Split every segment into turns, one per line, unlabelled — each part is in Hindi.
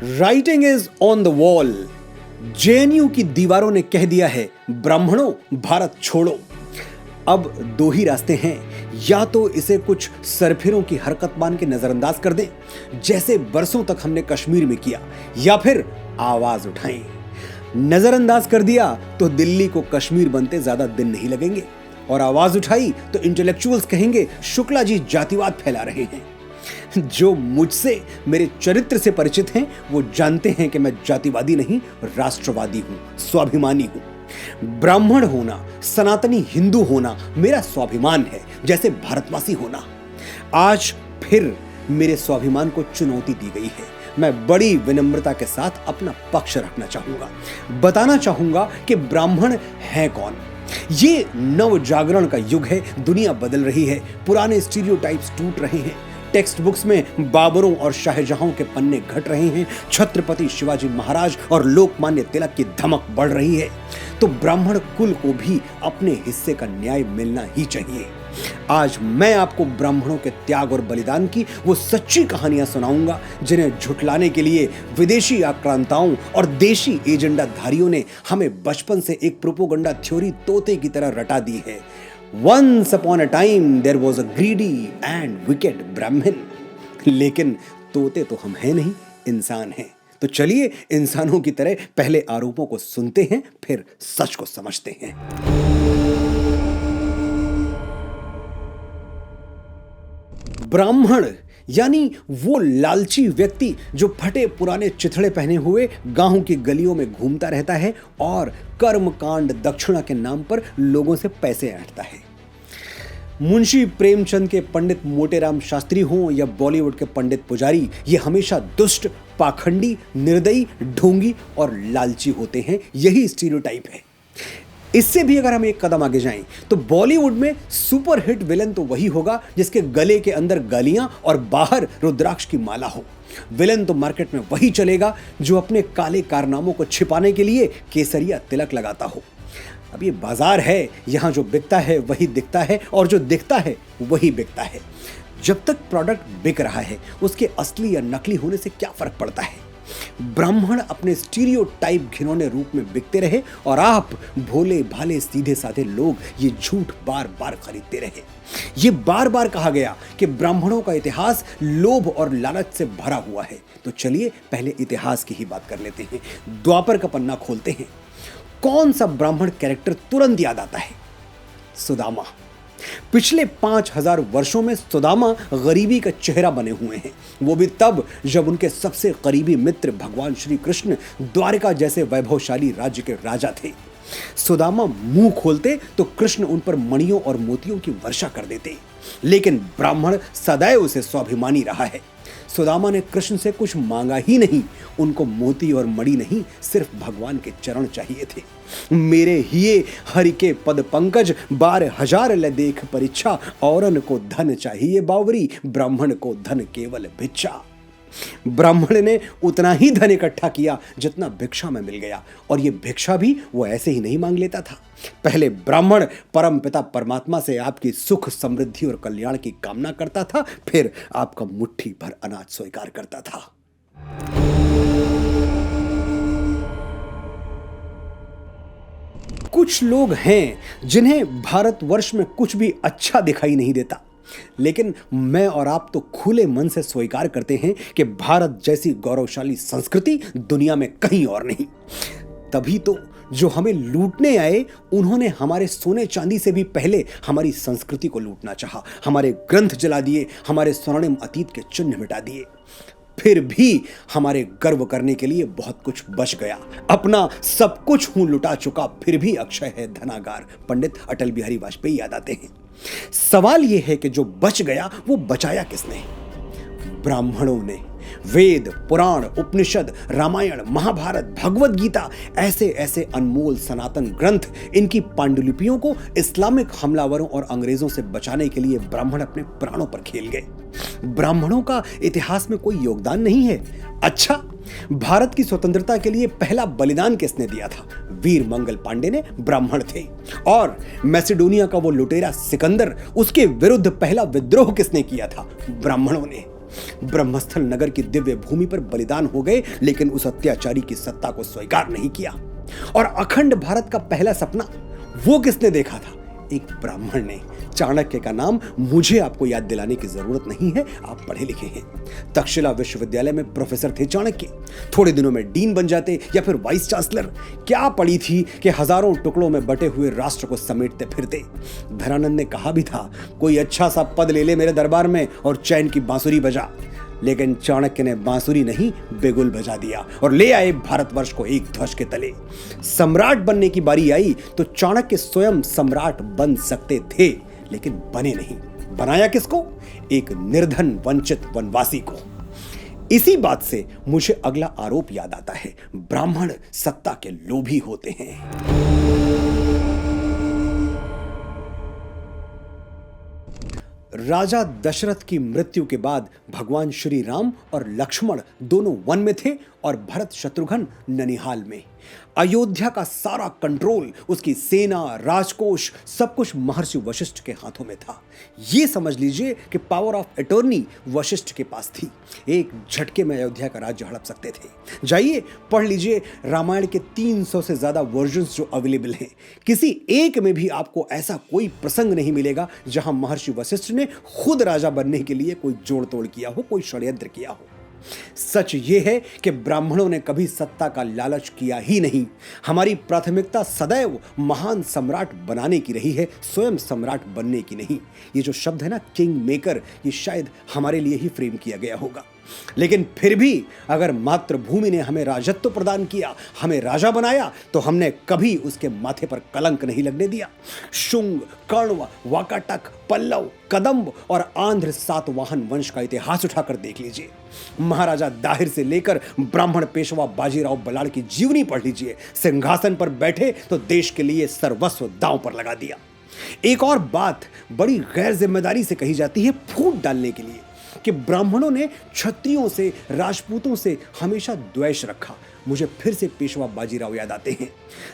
Writing is on the wall. JNU की दीवारों ने कह दिया है, ब्राह्मणों भारत छोड़ो। अब दो ही रास्ते हैं, या तो इसे कुछ सरफिरों की हरकत मान के नजरअंदाज कर दें, जैसे बरसों तक हमने कश्मीर में किया, या फिर आवाज उठाएं। नजरअंदाज कर दिया तो दिल्ली को कश्मीर बनते ज्यादा दिन नहीं लगेंगे, और आवाज उठाई तो इंटेलेक्चुअल्स कहेंगे शुक्ला जी जातिवाद फैला रहे हैं। जो मुझसे, मेरे चरित्र से परिचित हैं, वो जानते हैं कि मैं जातिवादी नहीं, राष्ट्रवादी हूं, स्वाभिमानी हूं। ब्राह्मण होना, सनातनी हिंदू होना मेरा स्वाभिमान है, जैसे भारतवासी होना। आज फिर मेरे स्वाभिमान को चुनौती दी गई है। मैं बड़ी विनम्रता के साथ अपना पक्ष रखना चाहूंगा, बताना चाहूंगा कि ब्राह्मण है कौन। ये नव जागरण का युग है, दुनिया बदल रही है, पुराने स्टीरियोटाइप्स टूट रहे हैं, टेक्स्ट बुक्स में बाबरों और शाहजहां के पन्ने घट रहे हैं, छत्रपति शिवाजी महाराज और लोकमान्य तिलक की धमक बढ़ रही है। तो ब्राह्मण कुल को भी अपने हिस्से का न्याय मिलना ही चाहिए। आज मैं आपको ब्राह्मणों के त्याग और बलिदान की वो सच्ची कहानियां सुनाऊंगा, जिन्हें झुठलाने के लिए विदेशी आक्रांताओं और देशी एजेंडाधारियों ने हमें बचपन से एक प्रोपोगंडा थ्योरी तोते की तरह रटा दी है। Once upon a time there was a greedy and wicked ब्राह्मण। लेकिन तोते तो हम हैं नहीं, इंसान हैं। तो चलिए इंसानों की तरह पहले आरोपों को सुनते हैं, फिर सच को समझते हैं। ब्राह्मण यानी वो लालची व्यक्ति जो फटे पुराने चिथड़े पहने हुए गांव की गलियों में घूमता रहता है और कर्मकांड दक्षिणा के नाम पर लोगों से पैसे ऐंठता है। मुंशी प्रेमचंद के पंडित मोटेराम शास्त्री हों या बॉलीवुड के पंडित पुजारी, ये हमेशा दुष्ट, पाखंडी, निर्दयी, ढोंगी और लालची होते हैं। यही स्टीरियोटाइप है। इससे भी अगर हम एक कदम आगे जाएं तो बॉलीवुड में सुपर हिट विलन तो वही होगा जिसके गले के अंदर गालियां और बाहर रुद्राक्ष की माला हो। विलन तो मार्केट में वही चलेगा जो अपने काले कारनामों को छिपाने के लिए केसरिया तिलक लगाता हो। अब ये बाजार है, यहां जो बिकता है वही दिखता है, और जो दिखता है वही बिकता है। जब तक प्रोडक्ट बिक रहा है, उसके असली या नकली होने से क्या फर्क पड़ता है। ब्राह्मण अपने स्टीरियोटाइप घिनौने रूप में बिकते रहे और आप भोले भाले सीधे साधे लोग ये झूठ बार बार खरीदते रहे। ये बार बार कहा गया कि ब्राह्मणों का इतिहास लोभ और लालच से भरा हुआ है। तो चलिए पहले इतिहास की ही बात कर लेते हैं। द्वापर का पन्ना खोलते हैं। कौन सा ब्राह्मण कैरेक्टर तुरंत याद आता है? सुदामा। पिछले 5000 वर्षों में सुदामा गरीबी का चेहरा बने हुए हैं, वो भी तब जब उनके सबसे करीबी मित्र भगवान श्री कृष्ण द्वारिका जैसे वैभवशाली राज्य के राजा थे। सुदामा मुंह खोलते तो कृष्ण उन पर मणियों और मोतियों की वर्षा कर देते, लेकिन ब्राह्मण सदैव उसे स्वाभिमानी रहा है। सुदामा ने कृष्ण से कुछ मांगा ही नहीं, उनको मोती और मणि नहीं, सिर्फ भगवान के चरण चाहिए थे। मेरे हिये हरि के पद पंकज, 12,000 ले देख परीक्षा, औरन को धन चाहिए बावरी, ब्राह्मण को धन केवल भिक्षा। ब्राह्मण ने उतना ही धन इकट्ठा किया जितना भिक्षा में मिल गया, और ये भिक्षा भी वो ऐसे ही नहीं मांग लेता था। पहले ब्राह्मण परमपिता परमात्मा से आपकी सुख, समृद्धि और कल्याण की कामना करता था, फिर आपका मुट्ठी भर अनाज स्वीकार करता था। कुछ लोग हैं जिन्हें भारतवर्ष में कुछ भी अच्छा दिखाई नहीं देता, लेकिन मैं और आप तो खुले मन से स्वीकार करते हैं कि भारत जैसी गौरवशाली संस्कृति दुनिया में कहीं और नहीं। तभी तो जो हमें लूटने आए, उन्होंने हमारे सोने चांदी से भी पहले हमारी संस्कृति को लूटना चाहा, हमारे ग्रंथ जला दिए, हमारे स्वर्णिम अतीत के चिन्ह मिटा दिए। फिर भी हमारे गर्व करने के लिए बहुत कुछ बच गया। अपना सब कुछ हूं लुटा चुका, फिर भी अक्षय है धनागार, पंडित अटल बिहारी वाजपेयी याद आते हैं। सवाल यह है कि जो बच गया वो बचाया किसने? ब्राह्मणों ने। वेद, पुराण, उपनिषद, रामायण, महाभारत, भगवत गीता, ऐसे ऐसे अनमोल सनातन ग्रंथ, इनकी पांडुलिपियों को इस्लामिक हमलावरों और अंग्रेजों से बचाने के लिए ब्राह्मण अपने प्राणों पर खेल गए। ब्राह्मणों का इतिहास में कोई योगदान नहीं है। अच्छा, भारत की स्वतंत्रता के लिए पहला बलिदान किसने दिया था? वीर मंगल पांडे ने, ब्राह्मण थे। और मैसेडोनिया का वो लुटेरा सिकंदर, उसके विरुद्ध पहला विद्रोह किसने किया था? ब्राह्मणों ने। ब्रह्मस्थल नगर की दिव्य भूमि पर बलिदान हो गए, लेकिन उस अत्याचारी की सत्ता को स्वीकार नहीं किया। और अखंड भारत का पहला सपना वो किसने देखा था? एक ब्राह्मण ने। चाणक्य का नाम मुझे आपको याद दिलाने की जरूरत नहीं है, आप पढ़े लिखे हैं। तक्षशिला विश्वविद्यालय में प्रोफेसर थे चाणक्य। थोड़े दिनों में डीन बन जाते या फिर वाइस चांसलर। क्या पड़ी थी कि हजारों टुकड़ों में बटे हुए राष्ट्र को समेटते फिरते। धनानंद ने कहा भी था, कोई अच्छा सा पद ले ले मेरे दरबार में और चैन की बांसुरी बजा। लेकिन चाणक्य ने बांसुरी नहीं, बेगुल बजा दिया और ले आए भारतवर्ष को एक ध्वज के तले। सम्राट बनने की बारी आई तो चाणक्य स्वयं सम्राट बन सकते थे, लेकिन बने नहीं। बनाया किसको? एक निर्धन वंचित वनवासी को। इसी बात से मुझे अगला आरोप याद आता है, ब्राह्मण सत्ता के लोभी होते हैं। राजा दशरथ की मृत्यु के बाद भगवान श्री राम और लक्ष्मण दोनों वन में थे और भरत शत्रुघ्न ननिहाल में। अयोध्या का सारा कंट्रोल, उसकी सेना, राजकोष, सब कुछ महर्षि वशिष्ठ के हाथों में था। यह समझ लीजिए कि पावर ऑफ अटॉर्नी वशिष्ठ के पास थी। एक झटके में अयोध्या का राज्य हड़प सकते थे। जाइए पढ़ लीजिए रामायण के 300 से ज्यादा वर्जन्स जो अवेलेबल हैं। किसी एक में भी आपको ऐसा कोई प्रसंग नहीं मिलेगा जहां महर्षि वशिष्ठ ने खुद राजा बनने के लिए कोई जोड़ तोड़ किया हो, कोई षड्यंत्र किया हो। सच यह है कि ब्राह्मणों ने कभी सत्ता का लालच किया ही नहीं। हमारी प्राथमिकता सदैव महान सम्राट बनाने की रही है, स्वयं सम्राट बनने की नहीं। ये जो शब्द है ना, किंग मेकर, ये शायद हमारे लिए ही फ्रेम किया गया होगा। लेकिन फिर भी अगर मातृभूमि ने हमें राजत्व प्रदान किया, हमें राजा बनाया, तो हमने कभी उसके माथे पर कलंक नहीं लगने दिया। शुंग, कण्व, वाकाटक, पल्लव, कदंब और आंध्र सातवाहन वंश का इतिहास उठाकर देख लीजिए। महाराजा दाहिर से लेकर ब्राह्मण पेशवा बाजीराव बलाड़ की जीवनी पढ़ लीजिए। सिंहासन पर बैठे तो देश के लिए सर्वस्व दांव पर लगा दिया। एक और बात बड़ी गैर जिम्मेदारी से कही जाती है, फूट डालने के लिए, कि ब्राह्मणों ने क्षत्रियों से, राजपूतों से हमेशा द्वेष रखा। मुझे फिर से पेशवा बाजीराव याद आते हैं।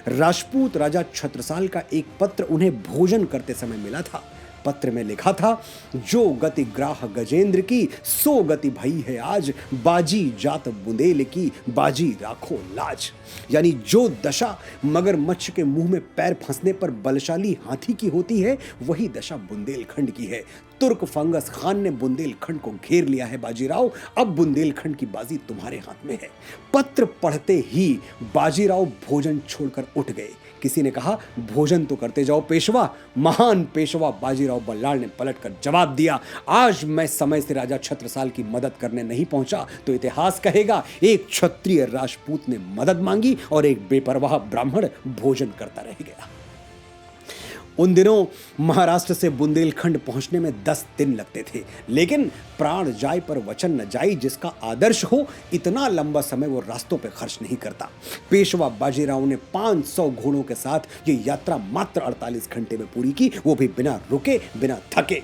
राजपूत राजा छत्रसाल का एक पत्र उन्हें भोजन करते समय मिला था। पत्र में लिखा था, जो गति ग्राह गजेंद्र की, सो गति भई है आज, बाजी जात बुंदेल की, बाजी राखो लाज। यानी जो दशा मगरमच्छ के मुंह में पैर फंसने पर बलशाली हाथी की होती है, वही दशा बुंदेलखंड की है। तुर्क फंगस खान ने बुंदेलखंड को घेर लिया है बाजीराव, अब बुंदेलखंड की बाजी तुम्हारे हाथ में है। पत्र पढ़ते ही बाजीराव भोजन छोड़कर उठ गए। किसी ने कहा, भोजन तो करते जाओ पेशवा। महान पेशवा बाजीराव बल्लाळ ने पलटकर जवाब दिया, आज मैं समय से राजा छत्रसाल की मदद करने नहीं पहुंचा तो इतिहास कहेगा एक क्षत्रिय राजपूत ने मदद मांगी और एक बेपरवाह ब्राह्मण भोजन करता रह गया। उन दिनों महाराष्ट्र से बुंदेलखंड पहुंचने में 10 दिन लगते थे, लेकिन प्राण जाए पर वचन न जाए। जिसका आदर्श हो, इतना लंबा समय वो रास्तों पे खर्च नहीं करता। पेशवा बाजीराव ने 500 घोड़ों के साथ ये यात्रा मात्र 48 घंटे में पूरी की, वो भी बिना रुके, बिना थके।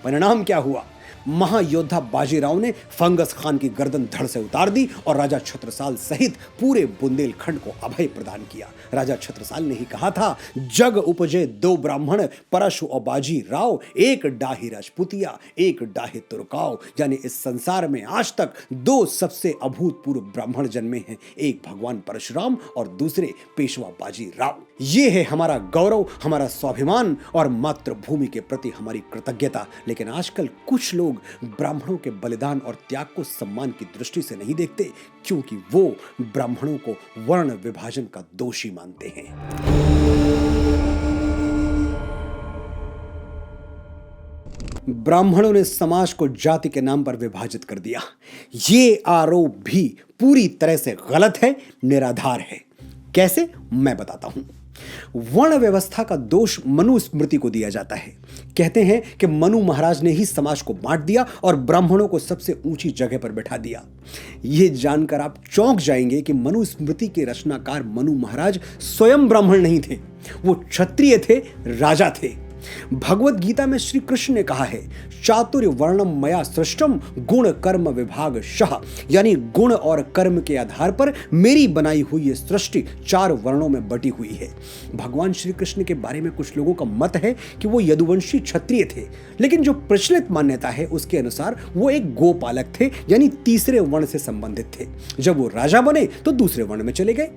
परिणाम क्या हुआ? महायोद्धा बाजीराव ने फंगस खान की गर्दन धड़ से उतार दी और राजा छत्रसाल सहित पूरे बुंदेलखंड को अभय प्रदान किया। राजा छत्रसाल ने ही कहा था, जग उपजे दो ब्राह्मण, परशु और बाजीराव, एक डाही राजपुतिया, एक डाहे तुर्काव। यानी इस संसार में आज तक 2 सबसे अभूतपूर्व ब्राह्मण जन्मे हैं, एक भगवान परशुराम और दूसरे पेशवा बाजीराव। ये है हमारा गौरव, हमारा स्वाभिमान और मातृभूमि के प्रति हमारी कृतज्ञता। लेकिन आजकल कुछ लोग ब्राह्मणों के बलिदान और त्याग को सम्मान की दृष्टि से नहीं देखते, क्योंकि वो ब्राह्मणों को वर्ण विभाजन का दोषी मानते हैं। ब्राह्मणों ने समाज को जाति के नाम पर विभाजित कर दिया। ये आरोप भी पूरी तरह से गलत है, निराधार है। कैसे? मैं बताता हूं। वर्ण व्यवस्था का दोष मनुस्मृति को दिया जाता है। कहते हैं कि मनु महाराज ने ही समाज को बांट दिया और ब्राह्मणों को सबसे ऊंची जगह पर बैठा दिया। यह जानकर आप चौंक जाएंगे कि मनुस्मृति के रचनाकार मनु महाराज स्वयं ब्राह्मण नहीं थे, वो क्षत्रिय थे, राजा थे। भगवत गीता में श्री कृष्ण ने कहा है, चातुर्य वर्णम मया सृष्टम गुण कर्म विभाग शाह, यानी गुण और कर्म के आधार पर मेरी बनाई हुई ये सृष्टि 4 वर्णों में बटी हुई है। भगवान श्री कृष्ण के बारे में कुछ लोगों का मत है कि वो यदुवंशी क्षत्रिय थे, लेकिन जो प्रचलित मान्यता है उसके अनुसार वो एक गोपालक थे, यानी तीसरे वर्ण से संबंधित थे। जब वो राजा बने तो दूसरे वर्ण में चले गए।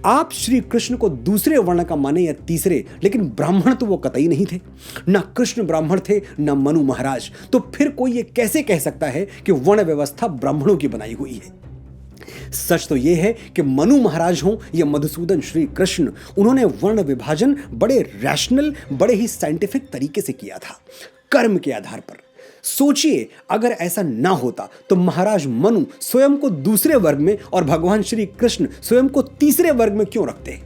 आप श्री कृष्ण को दूसरे वर्ण का माने या तीसरे, लेकिन ब्राह्मण तो वो कतई नहीं थे। ना कृष्ण ब्राह्मण थे, ना मनु महाराज। तो फिर कोई ये कैसे कह सकता है कि वर्ण व्यवस्था ब्राह्मणों की बनाई हुई है? सच तो यह है कि मनु महाराज हों या मधुसूदन श्री कृष्ण, उन्होंने वर्ण विभाजन बड़े रैशनल, बड़े ही साइंटिफिक तरीके से किया था, कर्म के आधार पर। सोचिए, अगर ऐसा ना होता तो महाराज मनु स्वयं को दूसरे वर्ग में और भगवान श्री कृष्ण स्वयं को तीसरे वर्ग में क्यों रखते?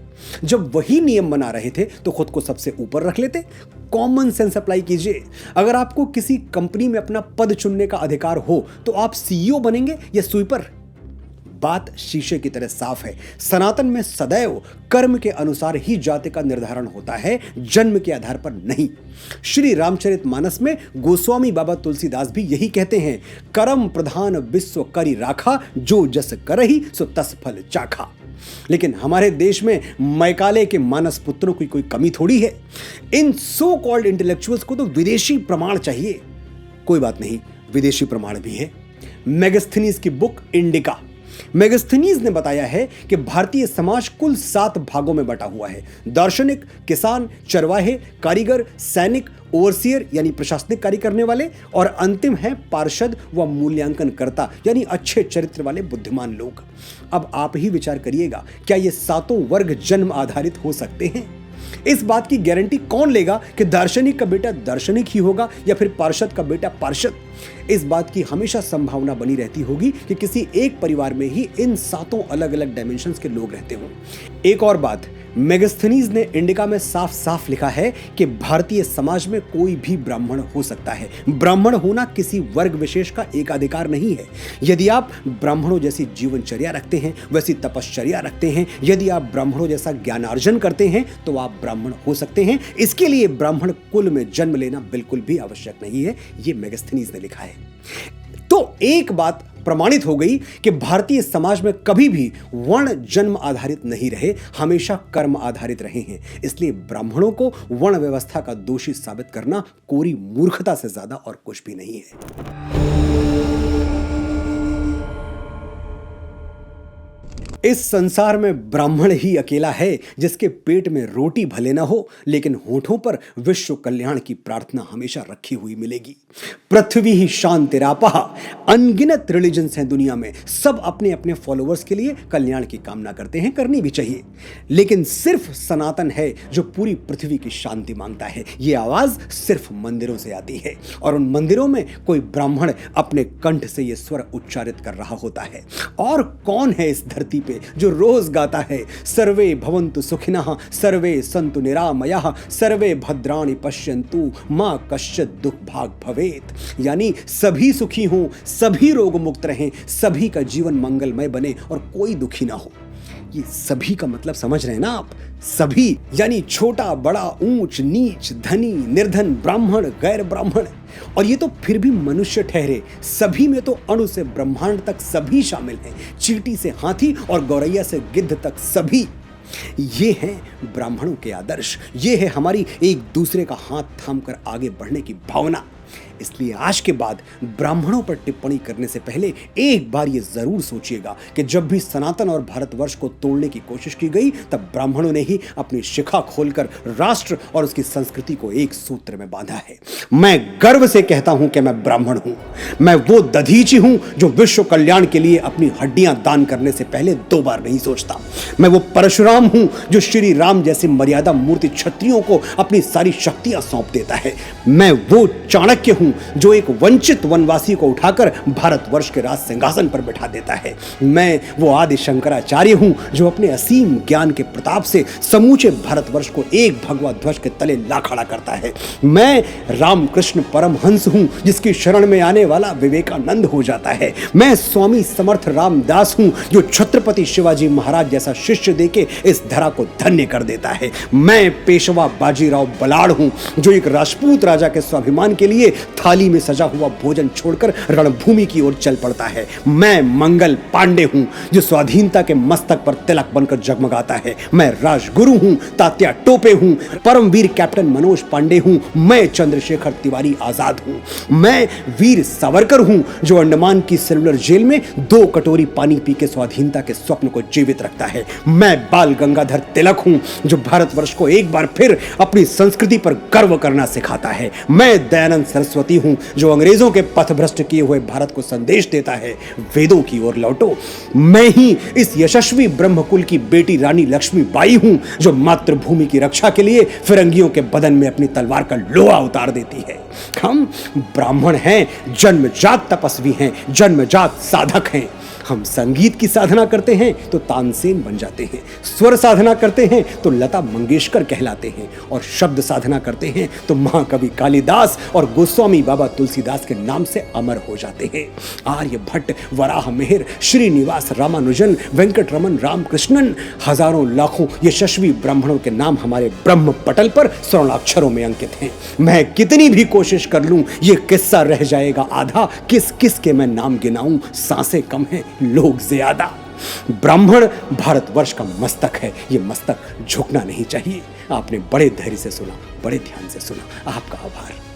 जब वही नियम बना रहे थे तो खुद को सबसे ऊपर रख लेते। कॉमन सेंस अप्लाई कीजिए। अगर आपको किसी कंपनी में अपना पद चुनने का अधिकार हो तो आप सीईओ बनेंगे या स्वीपर? बात शीशे की तरह साफ है। सनातन में सदैव कर्म के अनुसार ही जाति का निर्धारण होता है, जन्म के आधार पर नहीं। श्री रामचरितमानस में गोस्वामी बाबा तुलसीदास भी यही कहते हैं, कर्म प्रधान विश्व करि राखा, जो जस करहि सो तस फल चाखा। लेकिन हमारे देश में मैकाले के मानस पुत्रों की कोई कमी थोड़ी है। इन सो कॉल्ड इंटेलेक्चुअल्स को तो विदेशी प्रमाण चाहिए। कोई बात नहीं, विदेशी प्रमाण भी है। मेगास्थनीज की बुक इंडिका। मेगास्थनीज ने बताया है कि भारतीय समाज कुल 7 भागों में बटा हुआ है। दार्शनिक, किसान, चरवाहे, कारीगर, सैनिक, ओवरसियर यानी प्रशासनिक कार्य करने वाले, और अंतिम है पार्षद व मूल्यांकनकर्ता यानी अच्छे चरित्र वाले बुद्धिमान लोग। अब आप ही विचार करिएगा, क्या ये 7 वर्ग जन्म आधारित हो सकते हैं? इस बात की गारंटी कौन लेगा कि दार्शनिक का बेटा दार्शनिक ही होगा या फिर पार्षद का बेटा पार्षद? इस बात की हमेशा संभावना बनी रहती होगी कि किसी एक परिवार में ही इन 7 अलग अलग डायमेंशंस के लोग रहते हों। एक और बात, मेगास्थनीज ने इंडिका में साफ साफ लिखा है कि भारतीय समाज में कोई भी ब्राह्मण हो सकता है। ब्राह्मण होना किसी वर्ग विशेष का एकाधिकार नहीं है। यदि आप ब्राह्मणों जैसी जीवनचर्या रखते हैं, वैसी तपश्चर्या रखते हैं, यदि आप ब्राह्मणों जैसा ज्ञानार्जन करते हैं तो आप ब्राह्मण हो सकते हैं। इसके लिए ब्राह्मण कुल में जन्म लेना बिल्कुल भी आवश्यक नहीं है, ये मेगास्थनीज ने लिखा है। तो एक बात प्रमाणित हो गई कि भारतीय समाज में कभी भी वर्ण जन्म आधारित नहीं रहे, हमेशा कर्म आधारित रहे हैं। इसलिए ब्राह्मणों को वर्ण व्यवस्था का दोषी साबित करना कोरी मूर्खता से ज्यादा और कुछ भी नहीं है। इस संसार में ब्राह्मण ही अकेला है जिसके पेट में रोटी भले ना हो, लेकिन होठों पर विश्व कल्याण की प्रार्थना हमेशा रखी हुई मिलेगी। पृथ्वी ही शांतिरापः। अनगिनत रिलीजन्स हैं दुनिया में, सब अपने अपने फॉलोअर्स के लिए कल्याण की कामना करते हैं, करनी भी चाहिए। लेकिन सिर्फ सनातन है जो पूरी पृथ्वी की शांति मांगता है। ये आवाज सिर्फ मंदिरों से आती है, और उन मंदिरों में कोई ब्राह्मण अपने कंठ से ये स्वर उच्चारित कर रहा होता है। और कौन है इस धरती पे जो रोज गाता है, सर्वे भवन्तु सुखिनः, सर्वे सन्तु निरामयाः, सर्वे भद्राणि पश्यन्तु, मां कश्चित् दुख भाग भवेत्। यानी सभी सुखी हों, सभी रोग मुक्त रहें, सभी का जीवन मंगलमय बने और कोई दुखी ना हो। ये सभी का मतलब समझ रहे हैं ना आप? सभी यानी छोटा बड़ा, ऊंच नीच, धनी निर्धन, ब्राह्मण गैर ब्राह्मण। और ये तो फिर भी मनुष्य ठहरे, सभी में तो अणु से ब्रह्मांड तक सभी शामिल हैं। चींटी से हाथी और गौरैया से गिद्ध तक सभी। ये हैं ब्राह्मणों के आदर्श, ये है हमारी एक दूसरे का हाथ थामकर आगे बढ़ने की भावना। इसलिए आज के बाद ब्राह्मणों पर टिप्पणी करने से पहले एक बार ये जरूर सोचिएगा कि जब भी सनातन और भारतवर्ष को तोड़ने की कोशिश की गई, तब ब्राह्मणों ने ही अपनी शिखा खोलकर राष्ट्र और उसकी संस्कृति को एक सूत्र में बांधा है। मैं गर्व से कहता हूं कि मैं ब्राह्मण हूं। मैं वो दधीची हूं जो विश्व कल्याण के लिए अपनी हड्डियां दान करने से पहले 2 बार नहीं सोचता। मैं वो परशुराम हूं जो श्री राम जैसी मर्यादा मूर्ति क्षत्रियों को अपनी सारी शक्तियां सौंप देता है। मैं वो चाणक्य हूं हूं जो एक वंचित वनवासी को उठाकर भारतवर्ष के राज सिंहासन पर बिठा देता है। मैं वो आदि शंकराचार्य हूं जो अपने असीम ज्ञान के प्रताप से समूचे भारतवर्ष को एक भगवा ध्वज के तले ला खड़ा करता है। मैं रामकृष्ण परमहंस हूं जिसकी शरण में आने वाला विवेकानंद हो जाता है। मैं स्वामी समर्थ रामदास हूं जो छत्रपति शिवाजी महाराज जैसा शिष्य देके इस धरा को धन्य कर देता है। मैं पेशवा बाजीराव बलाड़ हूं जो एक राजपूत राजा के स्वाभिमान के लिए थाली में सजा हुआ भोजन छोड़कर रणभूमि की ओर चल पड़ता है। मैं मंगल पांडे हूं जो स्वाधीनता के मस्तक पर तिलक बनकर जगमगाता है। मैं राजगुरु हूं, तात्या टोपे हूं, परमवीर कैप्टन मनोज पांडे हूं। मैं चंद्रशेखर तिवारी आजाद हूं। मैं वीर सावरकर हूं जो अंडमान की सेलुलर जेल में 2 कटोरी पानी पी के स्वाधीनता के स्वप्न को जीवित रखता है। मैं बाल गंगाधर तिलक हूं जो भारतवर्ष को एक बार फिर अपनी संस्कृति पर गर्व करना सिखाता है। मैं दयानंद सरस्वती हूं जो अंग्रेजों के पथभ्रष्ट किए हुए भारत को संदेश देता है, वेदों की ओर लौटो। मैं ही इस यशस्वी ब्रह्मकुल की बेटी रानी लक्ष्मीबाई हूं जो मातृभूमि की रक्षा के लिए फिरंगियों के बदन में अपनी तलवार का लोहा उतार देती है। हम ब्राह्मण हैं, जन्मजात तपस्वी हैं, जन्मजात साधक हैं। हम संगीत की साधना करते हैं तो तानसेन बन जाते हैं, स्वर साधना करते हैं तो लता मंगेशकर कहलाते हैं, और शब्द साधना करते हैं तो महाकवि कालिदास और गोस्वामी बाबा तुलसीदास के नाम से अमर हो जाते हैं। आर्यभट्ट, वराह मिहिर, श्रीनिवास रामानुजन, वेंकटरमन रामकृष्णन, हजारों लाखों यशस्वी ब्राह्मणों के नाम हमारे ब्रह्म पटल पर स्वर्णाक्षरों में अंकित हैं। मैं कितनी भी कोशिश कर लूं ये किस्सा रह जाएगा आधा। किस किस के मैं नाम गिनाऊं, सांसें कम हैं, लोग ज्यादा। ब्राह्मण भारतवर्ष का मस्तक है, ये मस्तक झुकना नहीं चाहिए। आपने बड़े धैर्य से सुना, बड़े ध्यान से सुना, आपका आभार।